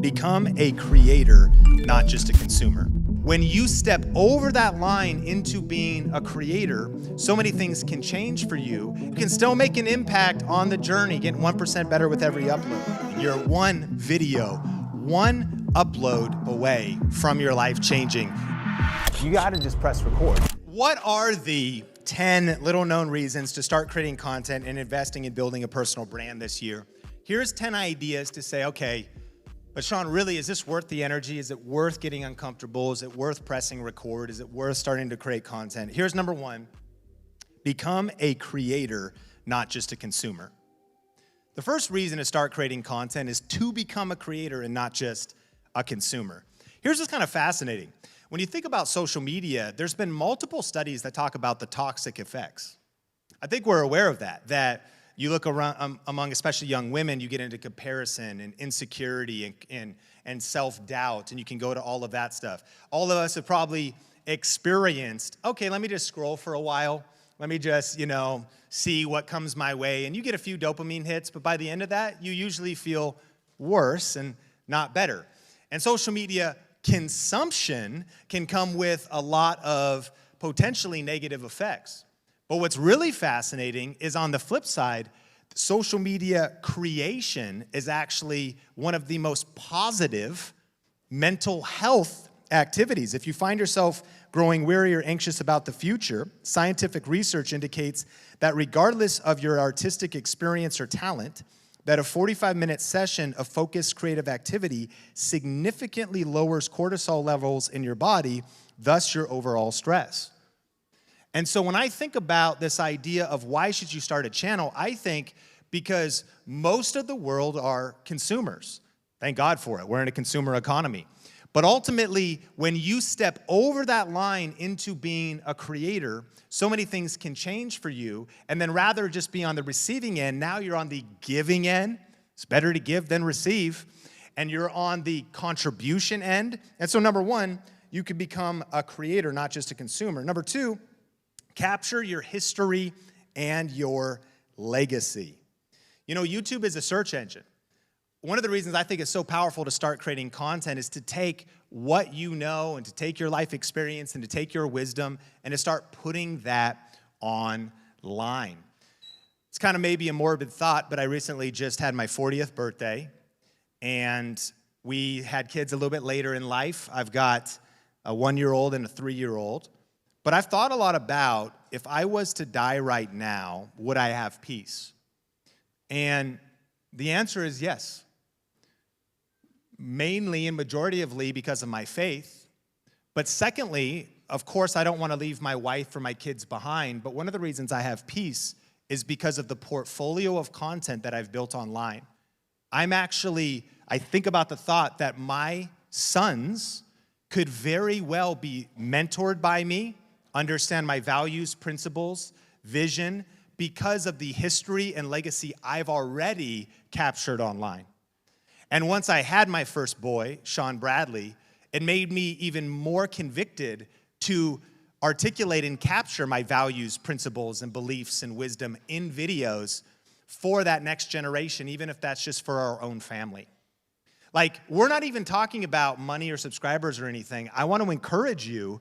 Become a creator, not just a consumer. When you step over that line into being a creator, so many things can change for you. You can still make an impact on the journey, getting 1% better with every upload. You're one video, one upload away from your life changing. You gotta just press record. What are the 10 little known reasons to start creating content and investing in building a personal brand this year? Here's 10 ideas to say, okay, but Sean, really, is this worth the energy? Is it worth getting uncomfortable? Is it worth pressing record? Is it worth starting to create content? Here's number one: become a creator, not just a consumer. The first reason to start creating content is to become a creator and not just a consumer. Here's what's kind of fascinating. When you think about social media, there's been multiple studies that talk about the toxic effects. I think we're aware of that you look around among especially young women, you get into comparison and insecurity and self-doubt, and you can go to all of that stuff. All of us have probably experienced, okay, let me just scroll for a while. Let me just, see what comes my way. And you get a few dopamine hits, but by the end of that, you usually feel worse and not better. And social media consumption can come with a lot of potentially negative effects. But what's really fascinating is on the flip side, social media creation is actually one of the most positive mental health activities. If you find yourself growing weary or anxious about the future, scientific research indicates that regardless of your artistic experience or talent, that a 45-minute session of focused creative activity significantly lowers cortisol levels in your body, thus your overall stress. And so when I think about this idea of why should you start a channel, I think because most of the world are consumers. Thank God for it. We're in a consumer economy. But ultimately, when you step over that line into being a creator, so many things can change for you. And then rather just be on the receiving end, now you're on the giving end. It's better to give than receive. And you're on the contribution end. And so number one, you can become a creator, not just a consumer. Number two, capture your history and your legacy. YouTube is a search engine. One of the reasons I think it's so powerful to start creating content is to take what you know and to take your life experience and to take your wisdom and to start putting that online. It's kind of maybe a morbid thought, but I recently just had my 40th birthday, and we had kids a little bit later in life. I've got a 1-year-old and a 3-year-old. But I've thought a lot about, if I was to die right now, would I have peace? And the answer is yes. Mainly and majoritively because of my faith. But secondly, of course, I don't want to leave my wife or my kids behind. But one of the reasons I have peace is because of the portfolio of content that I've built online. I think about the thought that my sons could very well be mentored by me, understand my values, principles, vision, because of the history and legacy I've already captured online. And once I had my first boy, Sean Bradley, it made me even more convicted to articulate and capture my values, principles, and beliefs and wisdom in videos for that next generation, even if that's just for our own family. We're not even talking about money or subscribers or anything. I want to encourage you,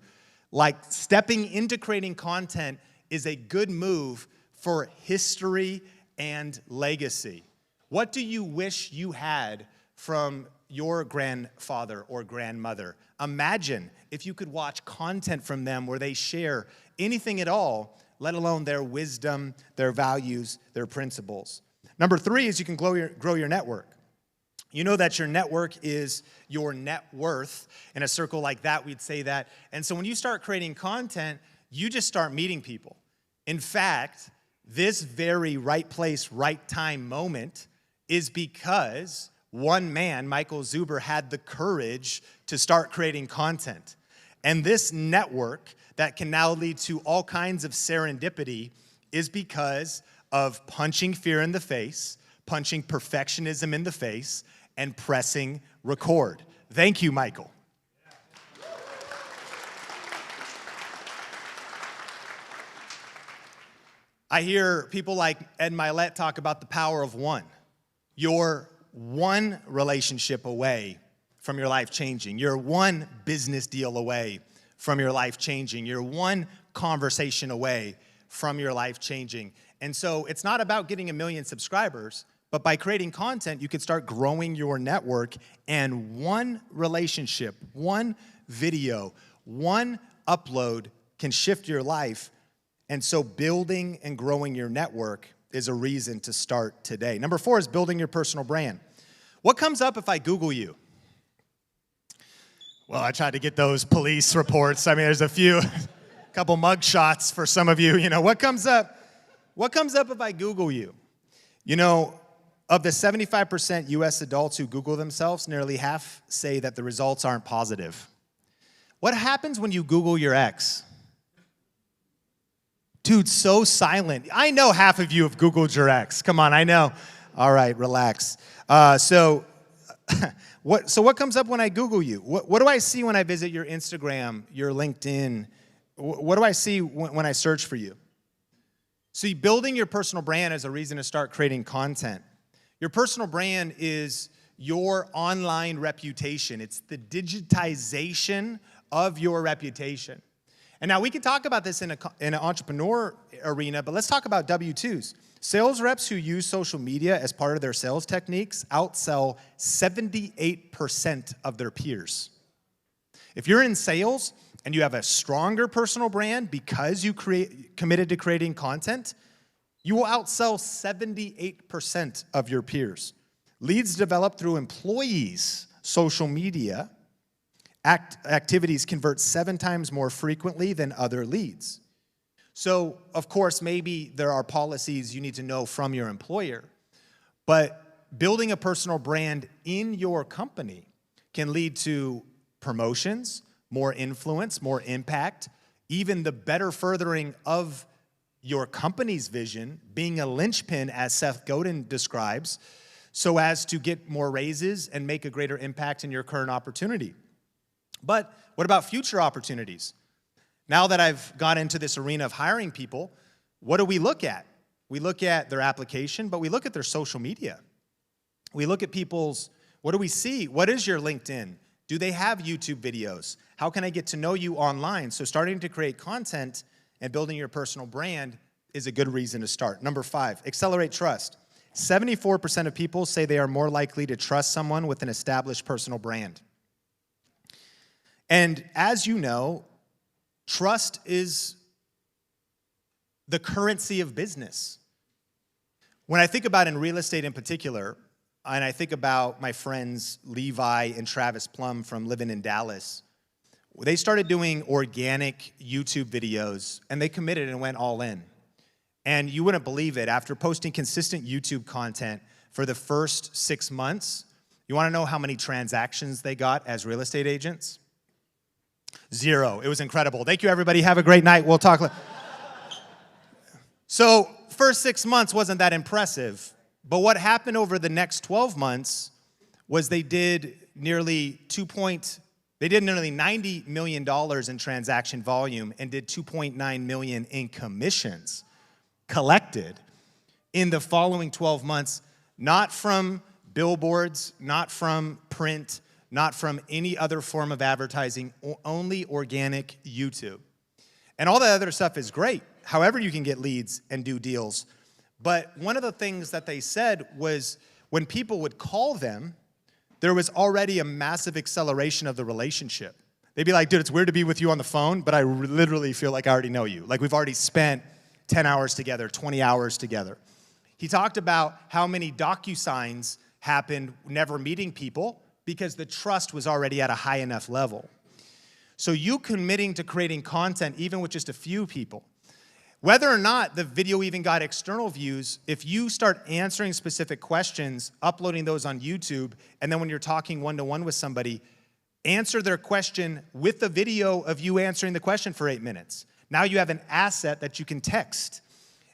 stepping into creating content is a good move for history and legacy. What do you wish you had from your grandfather or grandmother? Imagine if you could watch content from them where they share anything at all, let alone their wisdom, their values, their principles. Number three is you can grow your network. You know that your network is your net worth. In a circle like that, we'd say that. And so when you start creating content, you just start meeting people. In fact, this very right place, right time moment is because one man, Michael Zuber, had the courage to start creating content. And this network that can now lead to all kinds of serendipity is because of punching fear in the face, punching perfectionism in the face, and pressing record. Thank you, Michael. I hear people like Ed Milet talk about the power of one. Your one relationship away from your life changing. You're one business deal away from your life changing. You're one conversation away from your life changing. And so it's not about getting 1 million subscribers, but by creating content, you can start growing your network, and one relationship, one video, one upload can shift your life. And so building and growing your network is a reason to start today. Number 4 is building your personal brand. What comes up if I Google you? Well, I tried to get those police reports. I mean, there's a couple mug shots for some of you. You know, what comes up? What comes up if I Google you? You know, of the 75% US adults who Google themselves, nearly half say that the results aren't positive. What happens when you Google your ex? Dude, so silent. I know half of you have Googled your ex. Come on, I know. All right, relax. So what comes up when I Google you? What do I see when I visit your Instagram, your LinkedIn? What do I see when I search for you? See, building your personal brand is a reason to start creating content. Your personal brand is your online reputation. It's the digitization of your reputation. And now we can talk about this in an entrepreneur arena, but let's talk about W-2s. Sales reps who use social media as part of their sales techniques outsell 78% of their peers. If you're in sales and you have a stronger personal brand because you committed to creating content, you will outsell 78% of your peers. Leads developed through employees' social media activities convert 7 times more frequently than other leads. So, of course, maybe there are policies you need to know from your employer, but building a personal brand in your company can lead to promotions, more influence, more impact, even the better furthering of your company's vision, being a linchpin, as Seth Godin describes, so as to get more raises and make a greater impact in your current opportunity. But what about future opportunities? Now that I've got into this arena of hiring people, what do we look at? We look at their application, but we look at their social media. We look at people's, what do we see? What is your LinkedIn? Do they have YouTube videos? How can I get to know you online? So starting to create content and building your personal brand is a good reason to start. Number 5, accelerate trust. 74% of people say they are more likely to trust someone with an established personal brand. And as you know, trust is the currency of business. When I think about in real estate in particular, and I think about my friends Levi and Travis Plum from living in Dallas, they started doing organic YouTube videos, and they committed and went all in. And you wouldn't believe it, after posting consistent YouTube content for the first 6 months, you wanna know how many transactions they got as real estate agents? 0. It was incredible. Thank you, everybody. Have a great night. We'll talk later. So, first 6 months wasn't that impressive, but what happened over the next 12 months was they did nearly $90 million in transaction volume and did $2.9 million in commissions collected in the following 12 months, not from billboards, not from print, not from any other form of advertising, only organic YouTube. And all that other stuff is great, however you can get leads and do deals. But one of the things that they said was when people would call them, there was already a massive acceleration of the relationship. They'd be like, dude, it's weird to be with you on the phone, but I literally feel like I already know you. Like we've already spent 10 hours together, 20 hours together. He talked about how many DocuSigns happened never meeting people, because the trust was already at a high enough level. So you committing to creating content, even with just a few people, whether or not the video even got external views, if you start answering specific questions, uploading those on YouTube, and then when you're talking one-to-one with somebody, answer their question with the video of you answering the question for 8 minutes. Now you have an asset that you can text.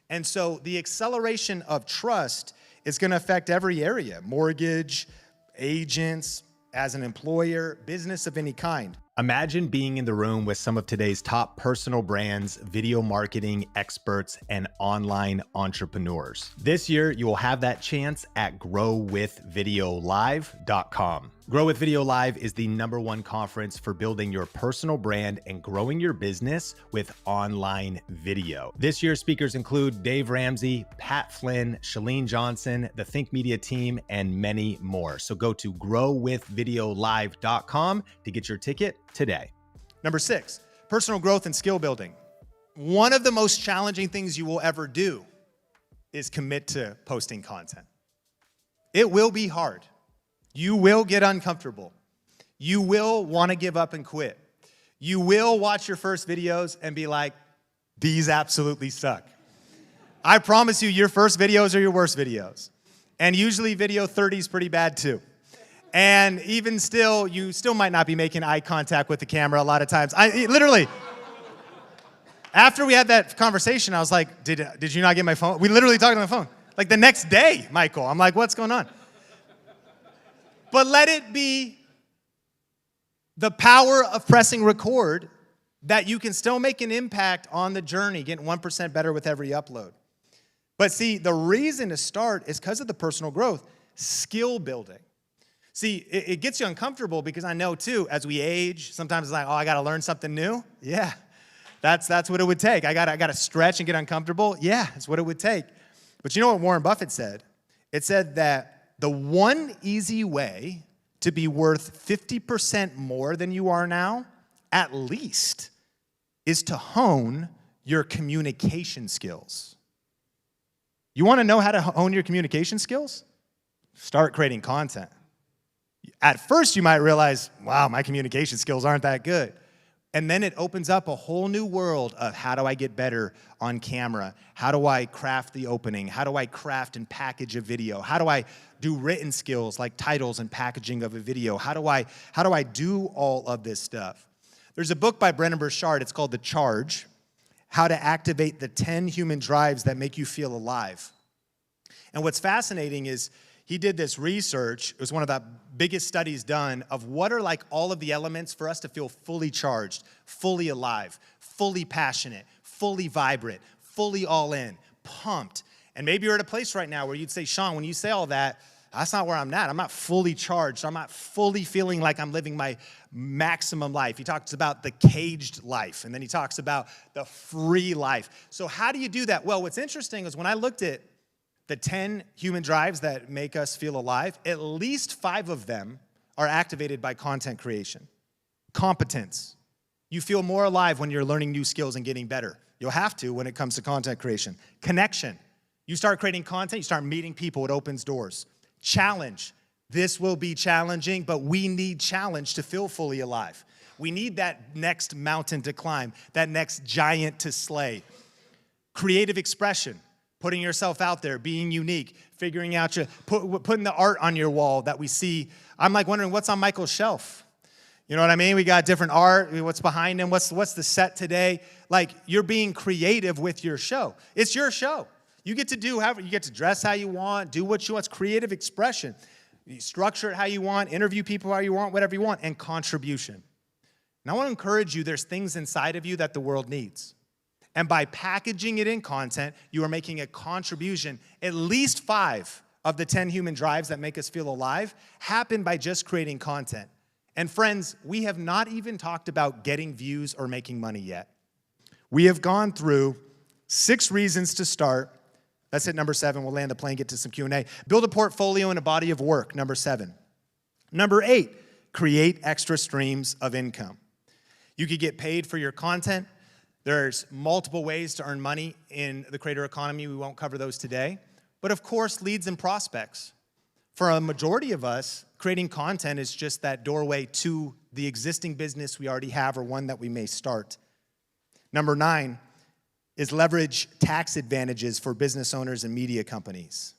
And so the acceleration of trust is gonna affect every area: mortgage, agents, as an employer, business of any kind. Imagine being in the room with some of today's top personal brands, video marketing experts, and online entrepreneurs. This year, you will have that chance at growwithvideolive.com. Grow with Video Live is the #1 conference for building your personal brand and growing your business with online video. This year's speakers include Dave Ramsey, Pat Flynn, Shalene Johnson, the Think Media team, and many more. So go to growwithvideolive.com to get your ticket today. Number 6, personal growth and skill building. One of the most challenging things you will ever do is commit to posting content. It will be hard. You will get uncomfortable. You will want to give up and quit. You will watch your first videos and be like, these absolutely suck. I promise you, your first videos are your worst videos. And usually video 30 is pretty bad too. And even still, you still might not be making eye contact with the camera a lot of times. Literally, after we had that conversation, I was like, did you not get my phone? We literally talked on the phone. Like the next day, Michael, I'm like, what's going on? But let it be the power of pressing record that you can still make an impact on the journey, getting 1% better with every upload. But see, the reason to start is because of the personal growth, skill building. See, it gets you uncomfortable because I know too, as we age, sometimes it's like, oh, I got to learn something new. Yeah, that's what it would take. I got to stretch and get uncomfortable. Yeah, that's what it would take. But you know what Warren Buffett said? It said that the one easy way to be worth 50% more than you are now, at least, is to hone your communication skills. You want to know how to hone your communication skills? Start creating content. At first, you might realize, wow, my communication skills aren't that good. And then it opens up a whole new world of how do I get better on camera? How do I craft the opening? How do I craft and package a video? How do I do written skills like titles and packaging of a video? How do I do all of this stuff? There's a book by Brendon Burchard. It's called The Charge, How to Activate the 10 Human Drives That Make You Feel Alive. And what's fascinating is he did this research. It was one of the biggest studies done of what are like all of the elements for us to feel fully charged, fully alive, fully passionate, fully vibrant, fully all in, pumped. And maybe you're at a place right now where you'd say, Sean, when you say all that, that's not where I'm at. I'm not fully charged. I'm not fully feeling like I'm living my maximum life. He talks about the caged life, and then he talks about the free life. So how do you do that? Well, what's interesting is when I looked at the 10 human drives that make us feel alive, at least 5 of them are activated by content creation. Competence. You feel more alive when you're learning new skills and getting better. You'll have to when it comes to content creation. Connection. You start creating content, you start meeting people, it opens doors. Challenge. This will be challenging, but we need challenge to feel fully alive. We need that next mountain to climb, that next giant to slay. Creative expression. Putting yourself out there, being unique, figuring out putting the art on your wall that we see. I'm like wondering what's on Michael's shelf. You know what I mean? We got different art. What's behind him? What's the set today? Like you're being creative with your show. It's your show. You get to do however you get to dress how you want, do what you want. It's creative expression. You structure it how you want, interview people how you want, whatever you want, and contribution. And I want to encourage you. There's things inside of you that the world needs. And by packaging it in content, you are making a contribution. At least 5 of the 10 human drives that make us feel alive happen by just creating content. And friends, we have not even talked about getting views or making money yet. We have gone through 6 reasons to start. That's hit number 7. We'll land the plane, get to some Q&A. Build a portfolio and a body of work, number 7. Number 8, create extra streams of income. You could get paid for your content. There's multiple ways to earn money in the creator economy. We won't cover those today. But of course, leads and prospects. For a majority of us, creating content is just that doorway to the existing business we already have or one that we may start. Number 9 is leverage tax advantages for business owners and media companies.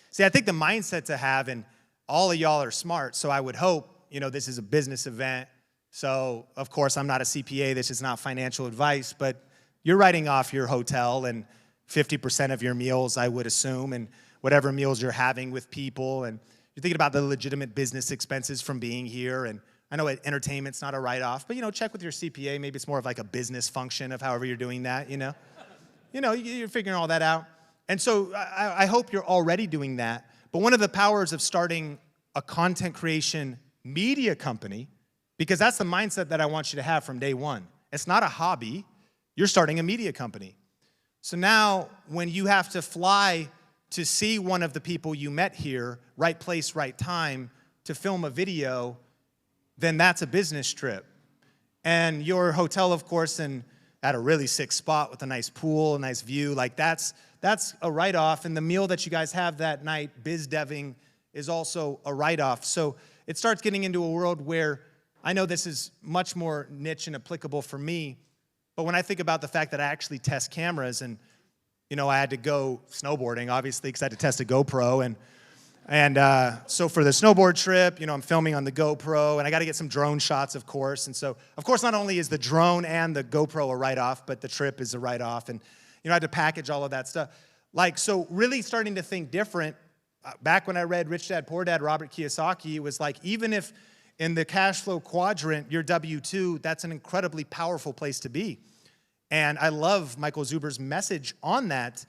See, I think the mindset to have, and all of y'all are smart, so I would hope, this is a business event. So, of course, I'm not a CPA. This is not financial advice, but you're writing off your hotel and 50% of your meals, I would assume, and whatever meals you're having with people. And you're thinking about the legitimate business expenses from being here and I know entertainment's not a write-off, but check with your CPA. Maybe it's more of like a business function of however you're doing that, you're figuring all that out. And so I hope you're already doing that. But one of the powers of starting a content creation media company, because that's the mindset that I want you to have from day one. It's not a hobby. You're starting a media company. So now when you have to fly to see one of the people you met here, right place, right time, to film a video, then that's a business trip. And your hotel, of course, and at a really sick spot with a nice pool, a nice view, like that's a write-off. And the meal that you guys have that night, biz deving, is also a write-off. So it starts getting into a world where I know this is much more niche and applicable for me, but when I think about the fact that I actually test cameras and, I had to go snowboarding, obviously, because I had to test a GoPro, and so for the snowboard trip, I'm filming on the GoPro, and I got to get some drone shots, of course. And so, of course, not only is the drone and the GoPro a write-off, but the trip is a write-off, and I had to package all of that stuff. So really starting to think different. Back when I read Rich Dad, Poor Dad, Robert Kiyosaki, it was like, even if in the cash flow quadrant, you're W-2, that's an incredibly powerful place to be. And I love Michael Zuber's message on that.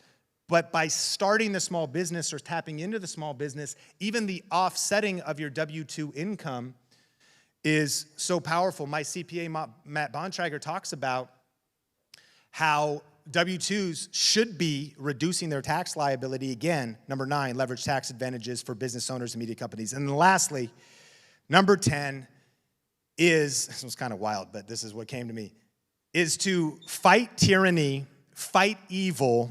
But by starting the small business or tapping into the small business, even the offsetting of your W-2 income is so powerful. My CPA, Matt Bontrager, talks about how W-2s should be reducing their tax liability. Again, number 9, leverage tax advantages for business owners and media companies. And then lastly, number 10 is, this was kind of wild, but this is what came to me, is to fight tyranny, fight evil,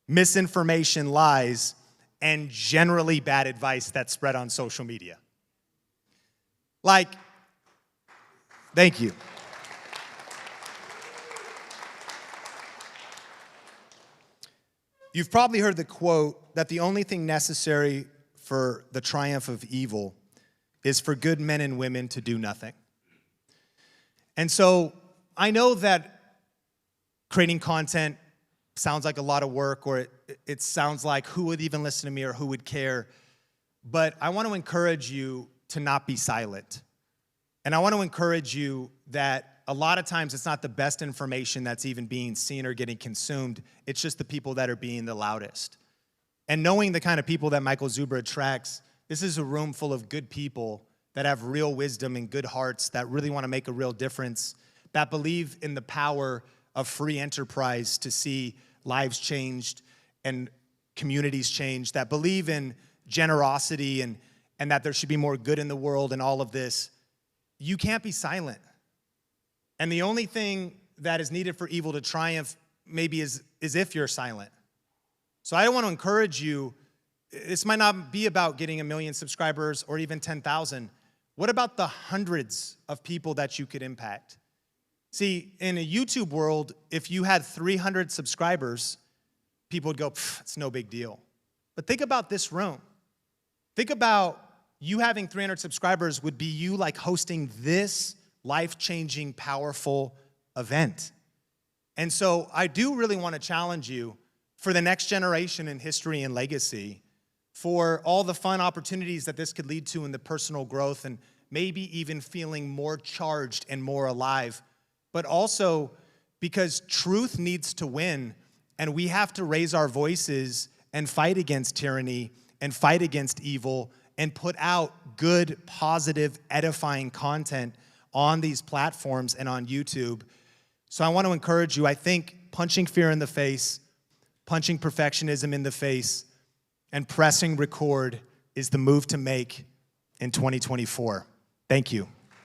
misinformation, lies, and generally bad advice that's spread on social media. Thank you. You've probably heard the quote that the only thing necessary for the triumph of evil is for good men and women to do nothing. And so I know that creating content sounds like a lot of work, or it sounds like who would even listen to me or who would care. But I want to encourage you to not be silent. And I want to encourage you that a lot of times it's not the best information that's even being seen or getting consumed. It's just the people that are being the loudest. And knowing the kind of people that Michael Zuber attracts, this is a room full of good people that have real wisdom and good hearts that really want to make a real difference, that believe in the power of free enterprise to see lives changed and communities changed, that believe in generosity and that there should be more good in the world and all of this. You can't be silent. And the only thing that is needed for evil to triumph maybe is if you're silent. So I want to encourage you, this might not be about getting 1 million subscribers or even 10,000. What about the hundreds of people that you could impact? See, in a YouTube world, if you had 300 subscribers, people would go, it's no big deal. But think about this room. Think about you having 300 subscribers would be you like hosting this life-changing, powerful event. And so I do really want to challenge you for the next generation in history and legacy, for all the fun opportunities that this could lead to in the personal growth and maybe even feeling more charged and more alive, but also because truth needs to win, and we have to raise our voices and fight against tyranny and fight against evil and put out good, positive, edifying content on these platforms and on YouTube. So I want to encourage you, I think punching fear in the face, punching perfectionism in the face, and pressing record is the move to make in 2024. Thank you.